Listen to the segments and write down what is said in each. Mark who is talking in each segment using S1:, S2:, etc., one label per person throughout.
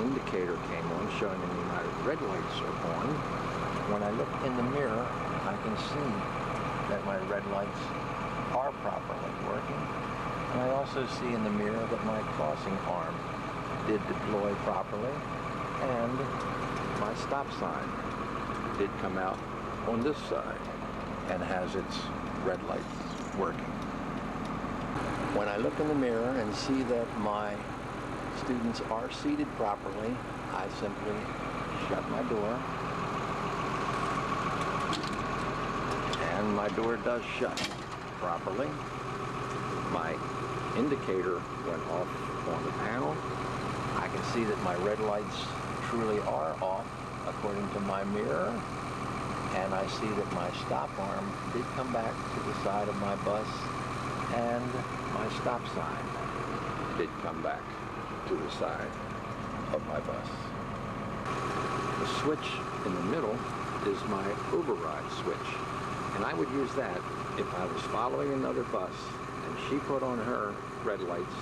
S1: indicator came on, showing me my red lights are on. When I look in the mirror, I can see that my red lights are properly working. And I also see in the mirror that my crossing arm did deploy properly, and my stop sign did come out on this side and has its red lights working. When I look in the mirror and see that my students are seated properly, I simply shut my door, and my door does shut properly. My indicator went off on the panel. I can see that my red lights truly are off according to my mirror, and I see that my stop arm did come back to the side of my bus, and my stop sign did come back to the side of my bus. The switch in the middle is my override switch, and I would use that if I was following another bus and she put on her red lights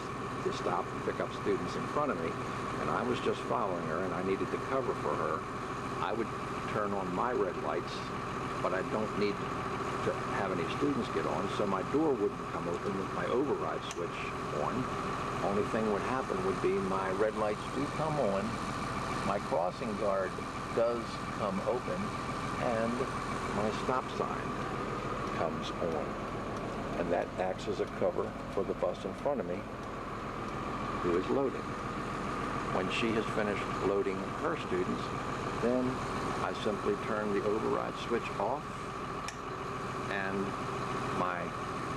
S1: to stop and pick up students in front of me, and I was just following her and I needed to cover for her. I would turn on my red lights, but I don't need to have any students get on, so my door wouldn't come open with my override switch on. Only thing would happen would be my red lights do come on, my crossing guard does come open, and my stop sign comes on. And that acts as a cover for the bus in front of me who is loading. When she has finished loading her students, then I simply turn the override switch off, and my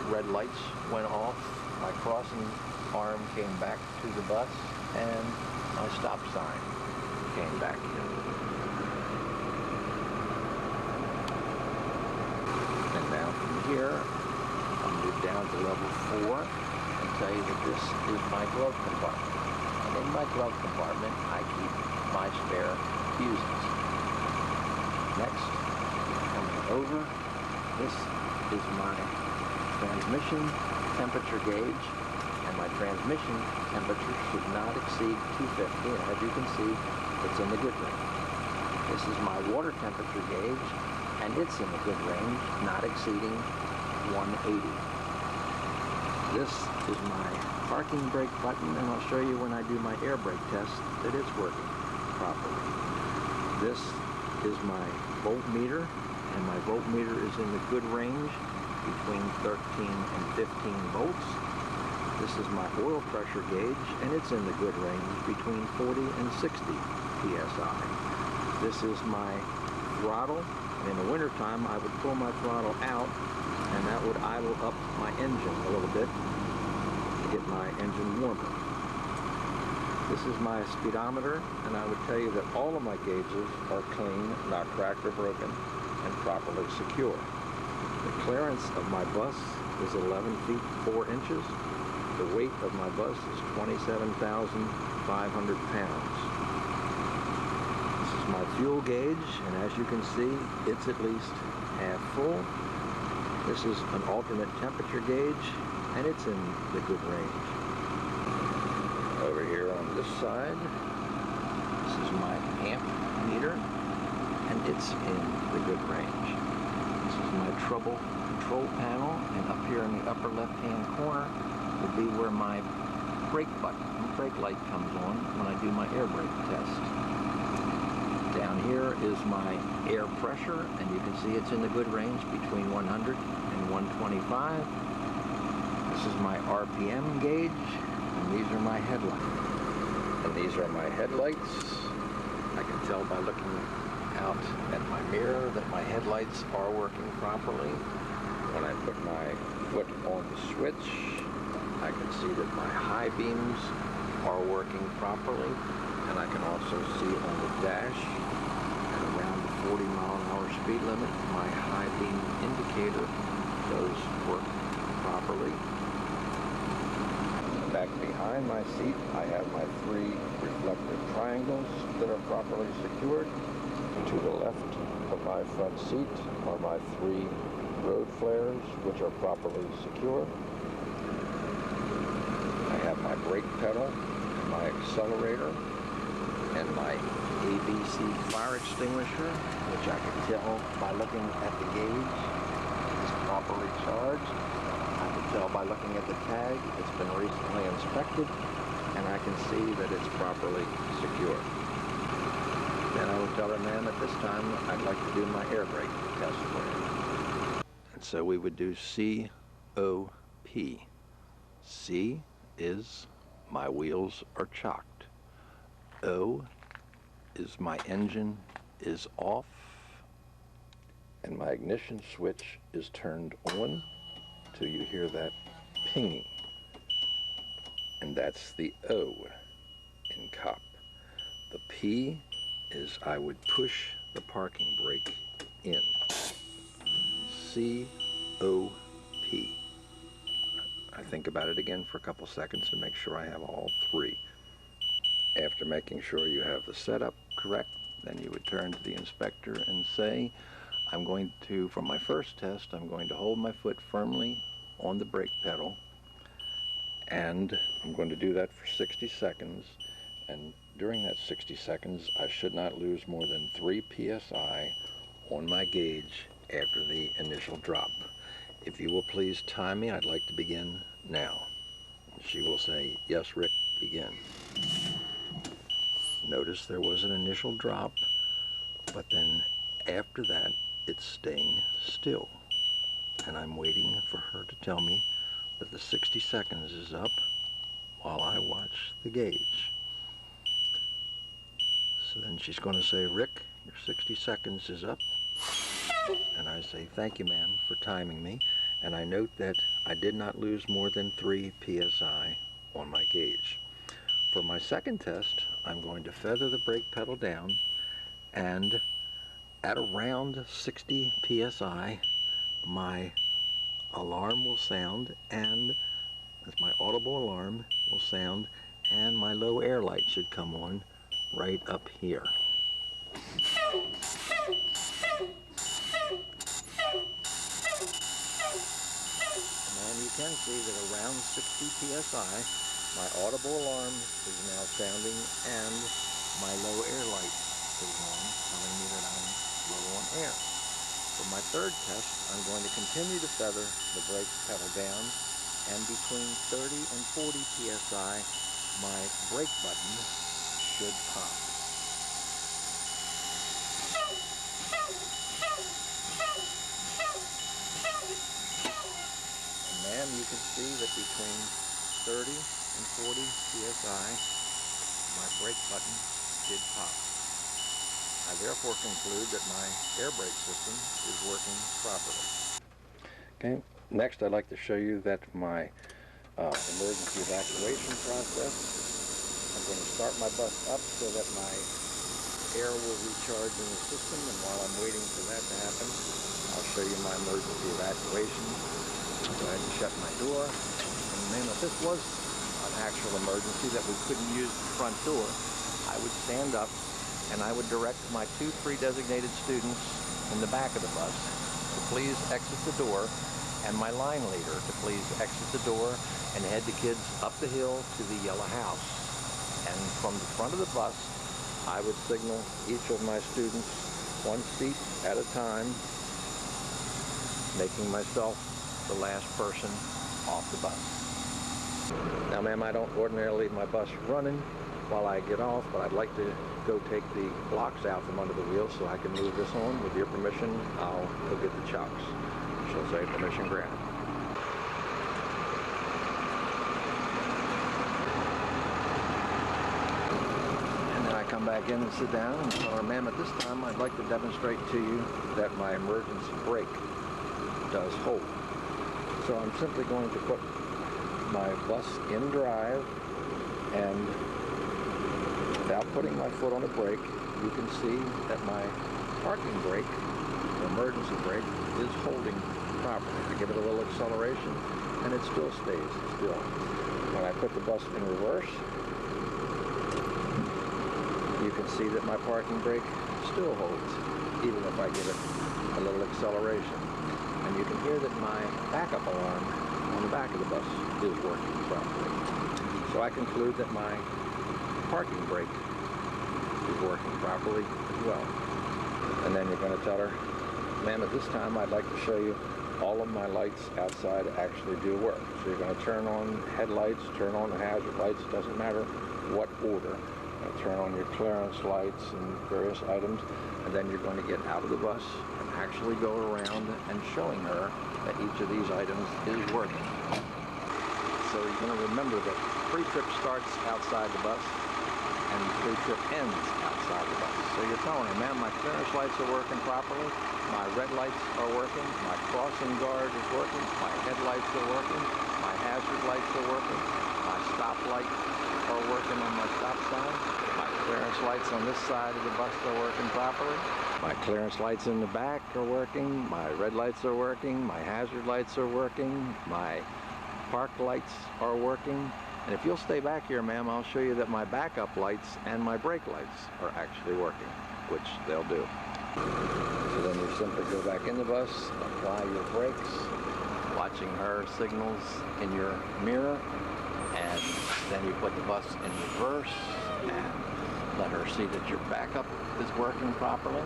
S1: red lights went off, my crossing arm came back to the bus, and my stop sign came back in. And now from here, I'll move down to level 4 and tell you that this is my glove compartment. And in my glove compartment, I keep my spare fuses. Next, coming over, this is my transmission temperature gauge, and my transmission temperature should not exceed 250, and as you can see, it's in the good range. This is my water temperature gauge, and it's in the good range, not exceeding 180. This is my parking brake button, and I'll show you when I do my air brake test that it's working properly. This is my voltmeter, and my voltmeter is in the good range between 13 and 15 volts. This is my oil pressure gauge, and it's in the good range between 40 and 60 psi. This is my throttle. In the wintertime, I would pull my throttle out, and that would idle up my engine a little bit to get my engine warmer. This is my speedometer, and I would tell you that all of my gauges are clean, not cracked or broken, and properly secure. The clearance of my bus is 11 feet 4 inches. The weight of my bus is 27,500 pounds. This is my fuel gauge, and as you can see, it's at least half full. This is an alternate temperature gauge, and it's in the good range. Over here on this side, this is my amp meter, and it's in the good range. This is my trouble control panel, and up here in the upper left-hand corner will be where my brake button, brake light comes on when I do my air brake test. Down here is my air pressure, and you can see it's in the good range between 100 and 125. This is my RPM gauge, and these are my headlights. And these are my headlights. I can tell by looking out at my mirror that my headlights are working properly. When I put my foot on the switch, I can see that my high beams are working properly, and I can also see on the dash at around the 40-mile-an-hour speed limit, my high beam indicator does work properly. Back behind my seat, I have my 3 reflective triangles that are properly secured. To the left of my front seat are my 3 road flares, which are properly secure. I have my brake pedal and my accelerator, and my ABC fire extinguisher, which I can tell by looking at the gauge, is properly charged. I can tell by looking at the tag it's been recently inspected, and I can see that it's properly secure. Then I will tell her, ma'am, at this time I'd like to do my air brake test for you. And so we would do C-O-P. C is my wheels are chocked. O is my engine is off, and my ignition switch is turned on till you hear that pinging. And that's the O in COP. The P is I would push the parking brake in. C-O-P. I think about it again for a couple seconds to make sure I have all three. After making sure you have the setup correct, then you would turn to the inspector and say, I'm going to, for my first test, I'm going to hold my foot firmly on the brake pedal, and I'm going to do that for 60 seconds, and during that 60 seconds I should not lose more than 3 psi on my gauge after the initial drop. If you will please time me, I'd like to begin now. She will say, yes, Rick, begin. Notice there was an initial drop, but then after that it's staying still, and I'm waiting for her to tell me that the 60 seconds is up while I watch the gauge. So then she's going to say, Rick, your 60 seconds is up. And I say, thank you, ma'am, for timing me. And I note that I did not lose more than 3 psi on my gauge. For my second test, I'm going to feather the brake pedal down, and at around 60 psi, my alarm will sound, and as my audible alarm will sound, and my low air light should come on right up here. And you can see that around 60 psi, my audible alarm is now sounding, and my low air light is on, telling me that I'm low on air. For my third test, I'm going to continue to feather the brake pedal down, and between 30 and 40 psi, my brake button should pop. And ma'am, you can see that between 30 and 40 psi, my brake button did pop. I therefore conclude that my air brake system is working properly. Okay, next I'd like to show you that my emergency evacuation process. I'm going to start my bus up so that my air will recharge in the system, and while I'm waiting for that to happen, I'll show you my emergency evacuation. I'll go ahead and shut my door. And then if this was an actual emergency that we couldn't use the front door, I would stand up and I would direct my 2 pre-designated students in the back of the bus to please exit the door, and my line leader to please exit the door and head the kids up the hill to the yellow house. And from the front of the bus, I would signal each of my students 1 seat at a time, making myself the last person off the bus. Now, ma'am, I don't ordinarily leave my bus running while I get off, but I'd like to go take the blocks out from under the wheels so I can move this on. With your permission, I'll go get the chocks. She'll say permission granted. And then I come back in and sit down and tell her, ma'am, at this time I'd like to demonstrate to you that my emergency brake does hold. So I'm simply going to put my bus in drive, and without putting my foot on the brake, you can see that my parking brake, the emergency brake, is holding properly. I give it a little acceleration, and it still stays still. When I put the bus in reverse, you can see that my parking brake still holds, even if I give it a little acceleration. And you can hear that my backup alarm on the back of the bus is working properly. So I conclude that my parking brake is working properly as well. And then you're going to tell her, ma'am, at this time I'd like to show you all of my lights outside actually do work. So you're going to turn on headlights, turn on the hazard lights, doesn't matter what order. Turn on your clearance lights and various items, and then you're going to get out of the bus and actually go around and showing her that each of these items is working. So you're going to remember that pre-trip starts outside the bus and pre-trip ends outside the bus. So you're telling her, ma'am, my clearance lights are working properly, my red lights are working, my crossing guard is working, my headlights are working, my hazard lights are working, my stop lights are working on my stop sign, my clearance lights on this side of the bus are working properly, my clearance lights in the back are working, my red lights are working, my hazard lights are working, my park lights are working. And if you'll stay back here, ma'am, I'll show you that my backup lights and my brake lights are actually working, which they'll do. So then you simply go back in the bus, apply your brakes, watching her signals in your mirror, and then you put the bus in reverse and let her see that your backup is working properly.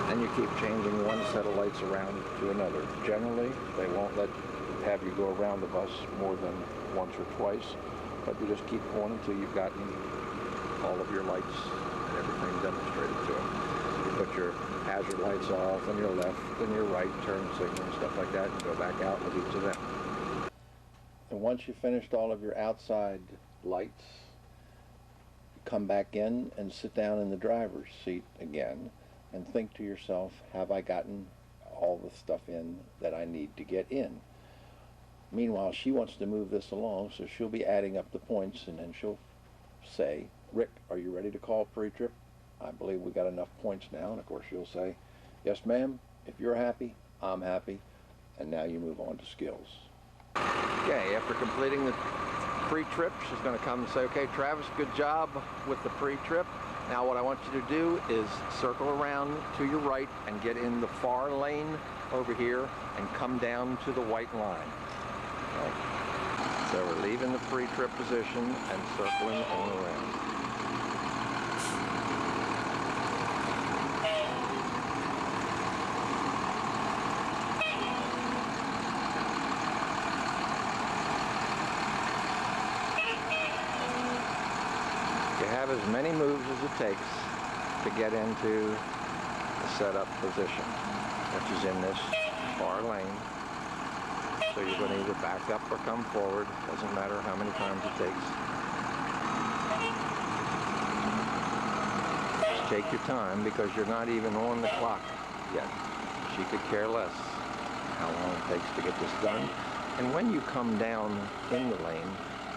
S1: Then you keep changing one set of lights around to another. Generally, they won't have you go around the bus more than once or twice, but you just keep going until you've gotten all of your lights and everything demonstrated to them. You put your hazard lights off on your left and your right, turn signal and stuff like that, and go back out with each of them. And once you've finished all of your outside lights, you come back in and sit down in the driver's seat again and think to yourself, have I gotten all the stuff in that I need to get in? Meanwhile, she wants to move this along, so she'll be adding up the points, and then she'll say, Rick, are you ready to call pre-trip? I believe we got enough points now. And of course you'll say, yes ma'am, if you're happy, I'm happy. And now you move on to skills. Okay, after completing the pre-trip, she's going to come and say, okay, Travis, good job with the pre-trip. Now what I want you to do is circle around to your right and get in the far lane over here and come down to the white line. Okay. So we're leaving the pre-trip position and circling on around. Have as many moves as it takes to get into the setup position, which is in this far lane. So you're going to either back up or come forward, doesn't matter how many times it takes. Just take your time because you're not even on the clock yet. She could care less how long it takes to get this done. And when you come down in the lane,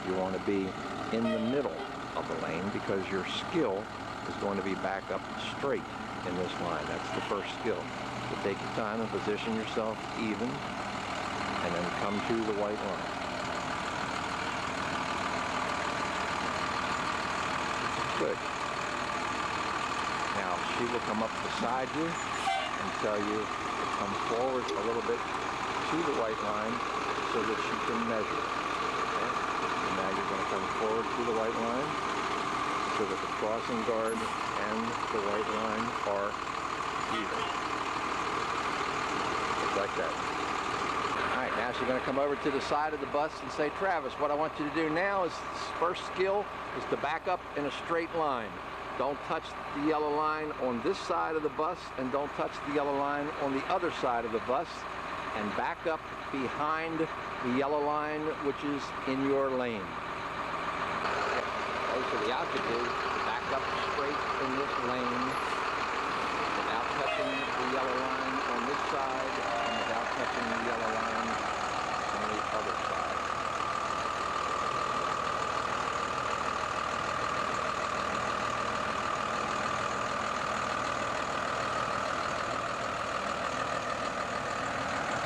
S1: you want to be in the middle of the lane because your skill is going to be back up straight in this line. That's the first skill. So take your time and position yourself even and then come to the white line. Good. Now she will come up beside you and tell you to come forward a little bit to the white line so that she can measure. Now you're going to come forward to the white line so that the crossing guard and the white line are even. Just like that. Alright, now she's going to come over to the side of the bus and say, Travis, what I want you to do now is, first skill is to back up in a straight line. Don't touch the yellow line on this side of the bus and don't touch the yellow line on the other side of the bus, and back up behind the yellow line, which is in your lane. Okay, so the object is to back up straight in this lane without touching the yellow line on this side and without touching the yellow line on the other side.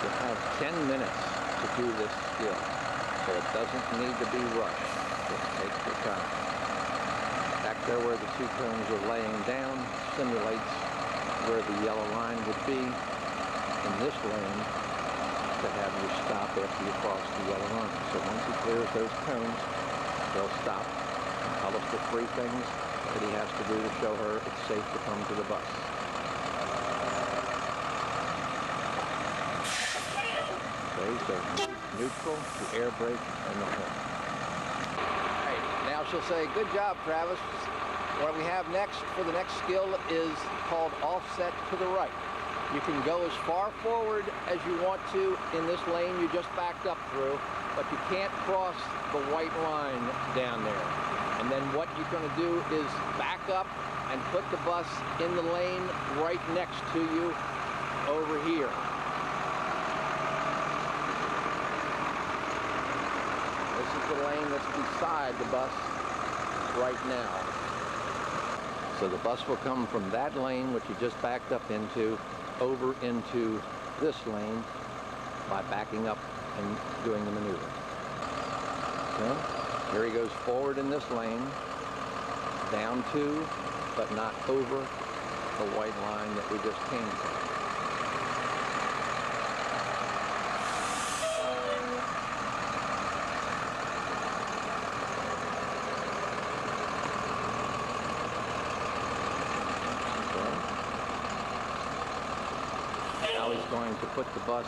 S1: You have 10 minutes to do this skill, so it doesn't need to be rushed. Just take your time. Back there where the two cones are laying down simulates where the yellow line would be in this lane to have you stop after you cross the yellow line. So once he clears those cones, he'll stop and tell us the 3 things that he has to do to show her it's safe to come to the bus. Okay, so neutral, the air brake, and the horn. All right, now she'll say, "Good job, Travis." What we have next for the next skill is called offset to the right. You can go as far forward as you want to in this lane you just backed up through, but you can't cross the white line down there. And then what you're going to do is back up and put the bus in the lane right next to you over here. This is the lane that's beside the bus right now. So the bus will come from that lane, which you just backed up into, over into this lane by backing up and doing the maneuver. Okay. Here he goes forward in this lane, down to, but not over the white line that we just came from. Now he's going to put the bus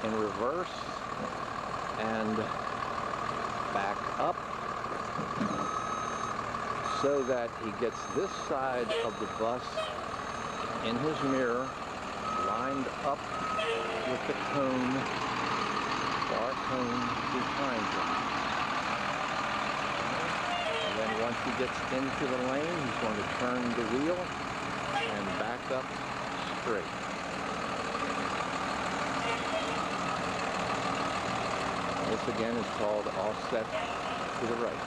S1: in reverse and back up so that he gets this side of the bus in his mirror lined up with the cone, bar cone behind him. And then once he gets into the lane, he's going to turn the wheel and back up straight. This again is called offset to the right.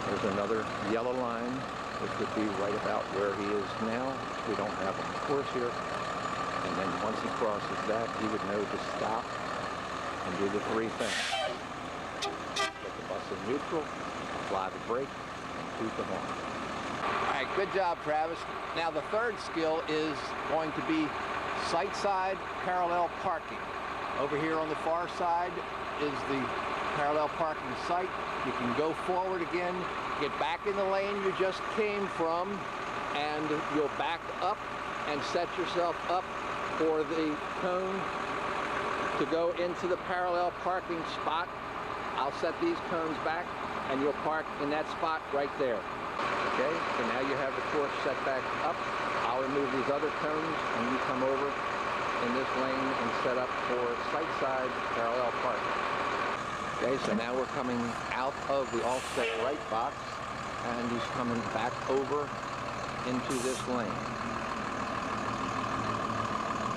S1: There's another yellow line, which would be right about where he is now. We don't have on the course here. And then once he crosses that, he would know to stop and do the 3 things. Put the bus in neutral, apply the brake, and toot the horn. All right, good job, Travis. Now the 3rd skill is going to be sight side parallel parking. Over here on the far side is the parallel parking sight. You can go forward again, get back in the lane you just came from, and you'll back up and set yourself up for the cone to go into the parallel parking spot. I'll set these cones back and you'll park in that spot right there. Okay, so now you have the course set back up. I'll remove these other cones and you come over in this lane and set up for sight side parallel parking. Okay, so now we're coming out of the offset right box and he's coming back over into this lane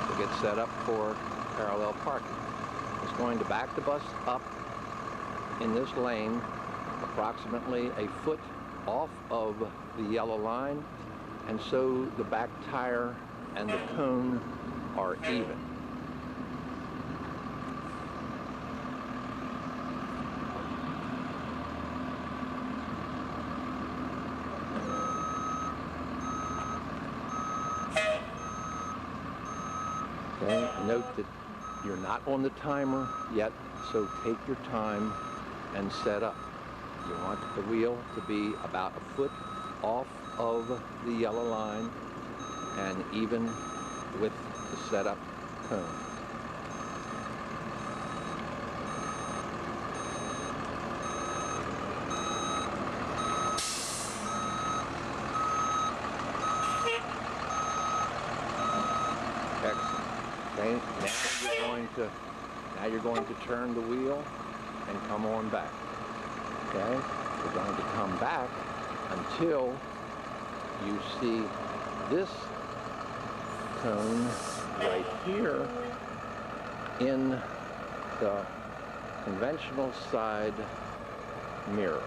S1: to get set up for parallel parking. He's going to back the bus up in this lane approximately a foot off of the yellow line, and so the back tire and the cone are even. Okay, note that you're not on the timer yet, so take your time and set up. You want the wheel to be about a foot off of the yellow line and even with the setup cone. Excellent. Okay, now you're going to turn the wheel and come on back. Okay, we're going to come back until you see this cone right here in the conventional side mirror.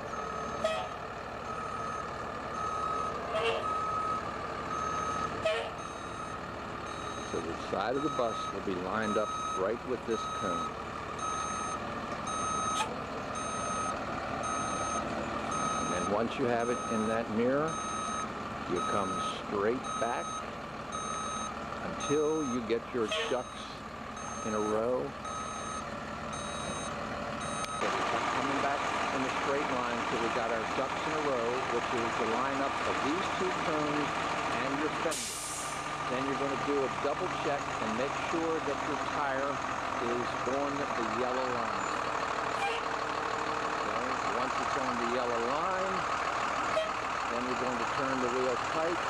S1: So the side of the bus will be lined up right with this cone. And then once you have it in that mirror, you come straight back until you get your ducks in a row. Okay, coming back in a straight line till we got our ducks in a row, which is the lineup of these two cones and your fender. Then you're going to do a double check and make sure that your tire is on the yellow line. Okay. Once it's on the yellow line, then you're going to turn the wheel tight,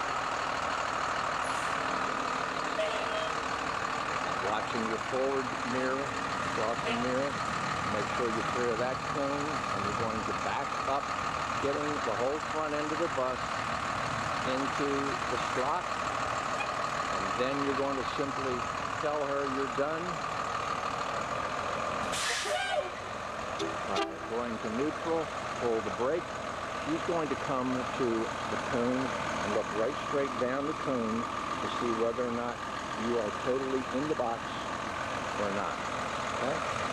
S1: watching your forward mirror, crossing mirror. Make sure you clear that cone, and you're going to back up, getting the whole front end of the bus into the slot, and then you're going to simply tell her you're done. Going to neutral, pull the brake. She's going to come to the cone and look right straight down the cone to see whether or not you are totally in the box or not. Okay?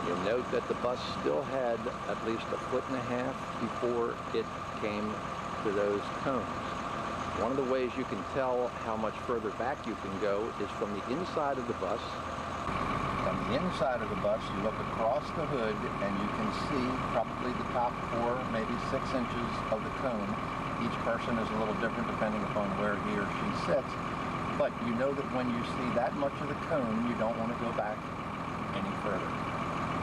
S1: You'll note that the bus still had at least 1.5 feet before it came to those cones. One of the ways you can tell how much further back you can go is from the inside of the bus. From the inside of the bus, you look across the hood and you can see probably the top 4, maybe 6 inches of the cone. Each person is a little different depending upon where he or she sits. But you know that when you see that much of the cone, you don't want to go back any further.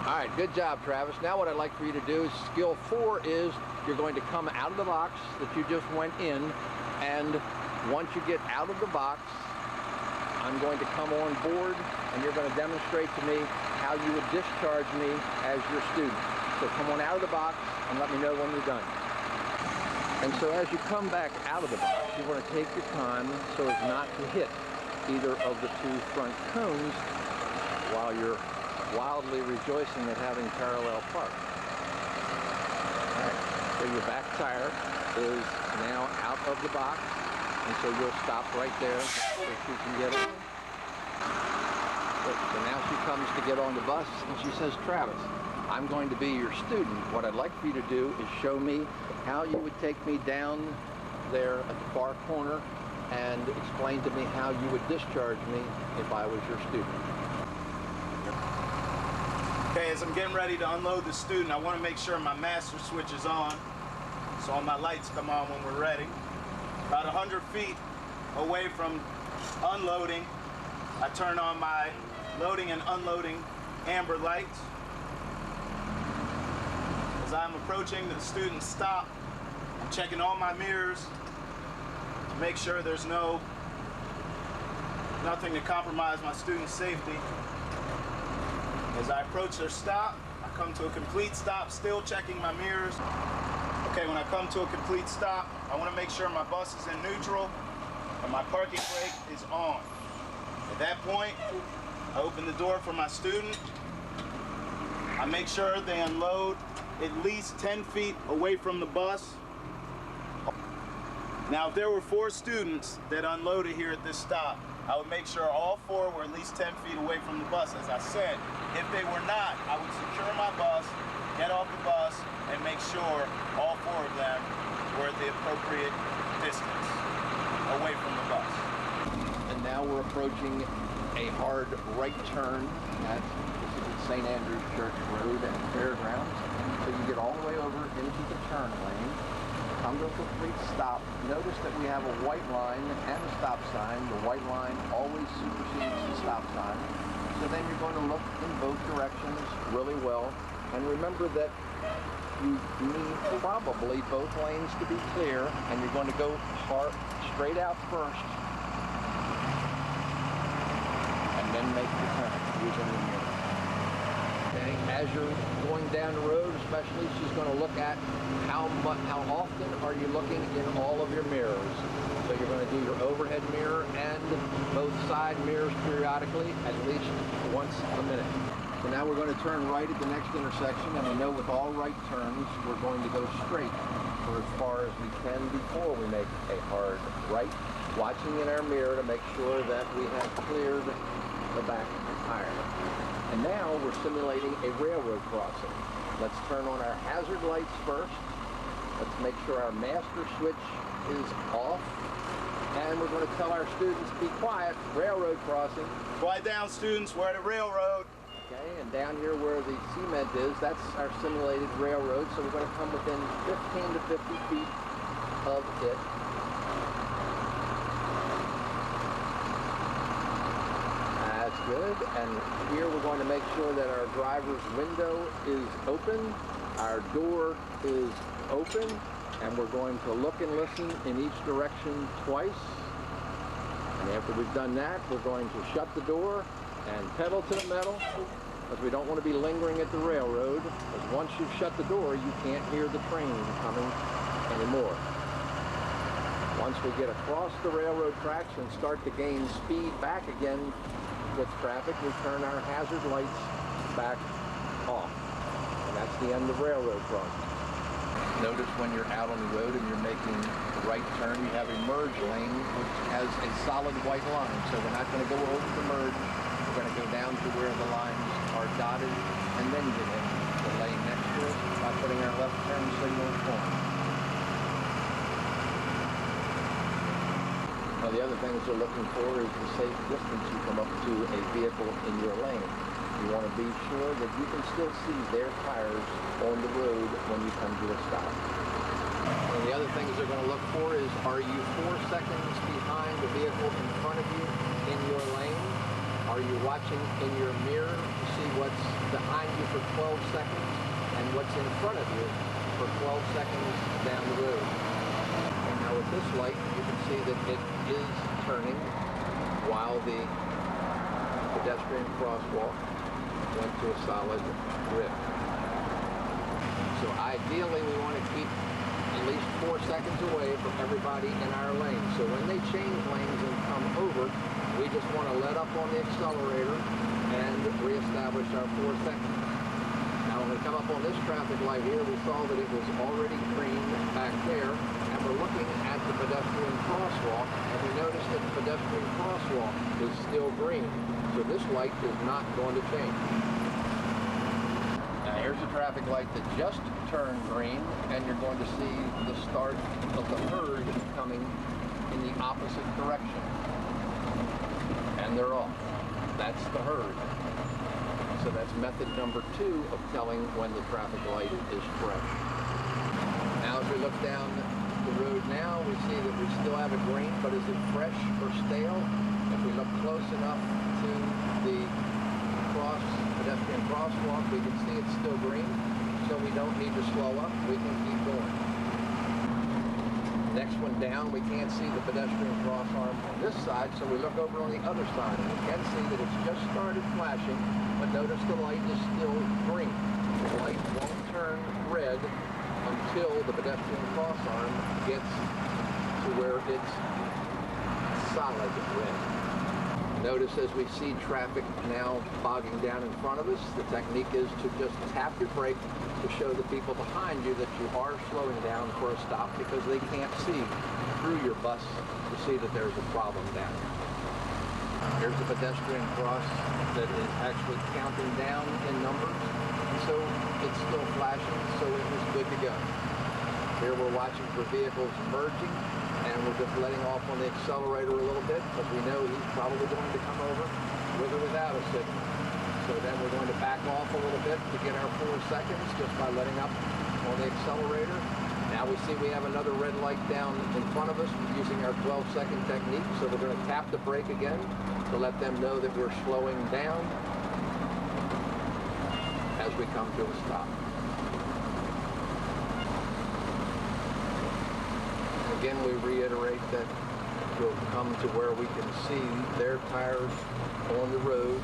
S1: All right, good job, Travis. Now what I'd like for you to do is skill 4 is you're going to come out of the box that you just went in, and once you get out of the box, I'm going to come on board and you're going to demonstrate to me how you would discharge me as your student. So come on out of the box and let me know when you're done. And so as you come back out of the box, you want to take your time so as not to hit either of the 2 front cones while you're wildly rejoicing at having parallel park. All right, so your back tire is now out of the box, and so you'll stop right there so she can get on. So now she comes to get on the bus, and she says, Travis, I'm going to be your student. What I'd like for you to do is show me how you would take me down there at the far corner and explain to me how you would discharge me if I was your student.
S2: Okay, as I'm getting ready to unload the student, I want to make sure my master switch is on, so all my lights come on when we're ready. About 100 feet away from unloading, I turn on my loading and unloading amber lights. As I'm approaching the student's stop, I'm checking all my mirrors to make sure there's nothing to compromise my student's safety. As I approach their stop, I come to a complete stop, still checking my mirrors. Okay, when I come to a complete stop, I want to make sure my bus is in neutral and my parking brake is on. At that point, I open the door for my student. I make sure they unload at least 10 feet away from the bus. Now, if there were 4 students that unloaded here at this stop, I would make sure all 4 were at least 10 feet away from the bus. As I said, if they were not, I would secure my bus, get off the bus, and make sure all 4 of them were at the appropriate distance away from the bus.
S1: And now we're approaching a hard right turn at St. Andrew's Church Road and Fairgrounds. So you get all the way over into the turn lane, come to a complete stop. Notice that we have a white line and a stop sign. The white line always supersedes the stop sign. So then you're going to look in both directions really well. And remember that you need probably both lanes to be clear, and you're going to go straight out first, and then make the turn using the mirror. Okay, as you're going down the road, especially, she's going to look at how often are you looking in all of your mirrors. So you're going to do your overhead mirror and both side mirrors periodically, at least once a minute. So now we're going to turn right at the next intersection, and we know with all right turns, we're going to go straight for as far as we can before we make a hard right, watching in our mirror to make sure that we have cleared the back tire. And now we're simulating a railroad crossing. Let's turn on our hazard lights first. Let's make sure our master switch is off. And we're going to tell our students to be quiet. Railroad crossing.
S2: Quiet down, students. We're at a railroad.
S1: Okay, and And down here where the cement is, that's our simulated railroad, so we're going to come within 15 to 50 feet of it. That's good. And here we're going to make sure that our driver's window is open, our door is open, and we're going to look and listen in each direction twice. And after we've done that, we're going to shut the door and pedal to the metal, because we don't want to be lingering at the railroad, because once you've shut the door, you can't hear the train coming anymore. Once we get across the railroad tracks and start to gain speed back again with traffic, we turn our hazard lights back off. And that's the end of railroad crossing. Notice when you're out on the road and you're making the right turn, you have a merge lane which has a solid white line. So we're not going to go over the merge. We're going to go down to where the lines are dotted and then get in the lane next to us by putting our left turn signal on. Now the other things we're looking for is the safe distance you come up to a vehicle in your lane. You want to be sure that you can still see their tires on the road when you come to a stop. And the other things they're going to look for is, are you 4 seconds behind the vehicle in front of you in your lane? Are you watching in your mirror to see what's behind you for 12 seconds and what's in front of you for 12 seconds down the road? And now with this light, you can see that it is turning while the pedestrian crosswalk went to a solid grid. So ideally we want to keep at least 4 seconds away from everybody in our lane. So when they change lanes and come over, we just want to let up on the accelerator and reestablish our 4 seconds. Now when we come up on this traffic light here, we saw that it was already green back there, and we're looking at the pedestrian crosswalk, and we notice that the pedestrian crosswalk is still green. So this light is not going to change. Now here's a traffic light that just turned green, and you're going to see the start of the herd coming in the opposite direction. And they're off. That's the herd. So that's method number 2 of telling when the traffic light is fresh. Now as we look down the road now, we see that we still have it green, but is it fresh or stale? If we look close enough to the pedestrian crosswalk, we can see it's still green, so we don't need to slow up, we can keep going. Next one down, we can't see the pedestrian cross arm on this side, so we look over on the other side, and we can see that it's just started flashing, but notice the light is still green. The light won't turn red until the pedestrian cross arm gets to where it's solid red. Notice as we see traffic now bogging down in front of us, the technique is to just tap your brake to show the people behind you that you are slowing down for a stop, because they can't see through your bus to see that there's a problem down. Here's the pedestrian cross that is actually counting down in numbers, and so it's still flashing, so it was good to go. Here we're watching for vehicles merging, and we're just letting off on the accelerator a little bit, because we know he's probably going to come over with or without a signal. So then we're going to back off a little bit to get our 4 seconds just by letting up on the accelerator. Now we see we have another red light down in front of us using our 12-second technique, so we're going to tap the brake again to let them know that we're slowing down as we come to a stop. Again, we reiterate that we'll come to where we can see their tires on the road,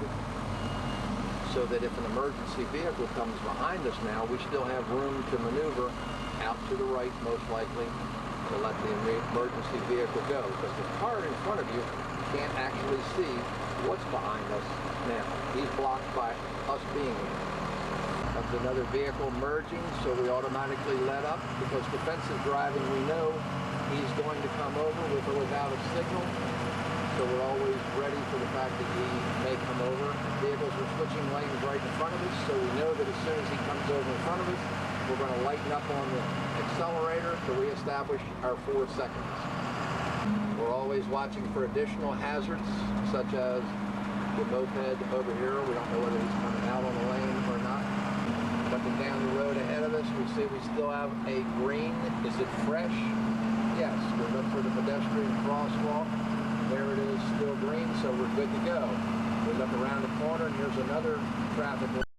S1: so that if an emergency vehicle comes behind us now, we still have room to maneuver out to the right, most likely, to let the emergency vehicle go. Because the car in front of you can't actually see what's behind us now. He's blocked by us being here. Comes another vehicle merging, so we automatically let up, because defensive driving, we know he's going to come over with or without a signal. So we're always ready for the fact that he may come over. Vehicles are switching lanes right in front of us, so we know that as soon as he comes over in front of us, we're going to lighten up on the accelerator to reestablish our 4 seconds. We're always watching for additional hazards, such as the moped over here. We don't know whether he's coming out on the lane or not. Looking down the road ahead of us, we see we still have a green. Is it fresh? Yes, we look for the pedestrian crosswalk. There it is, still green, so we're good to go. We look around the corner and here's another traffic light.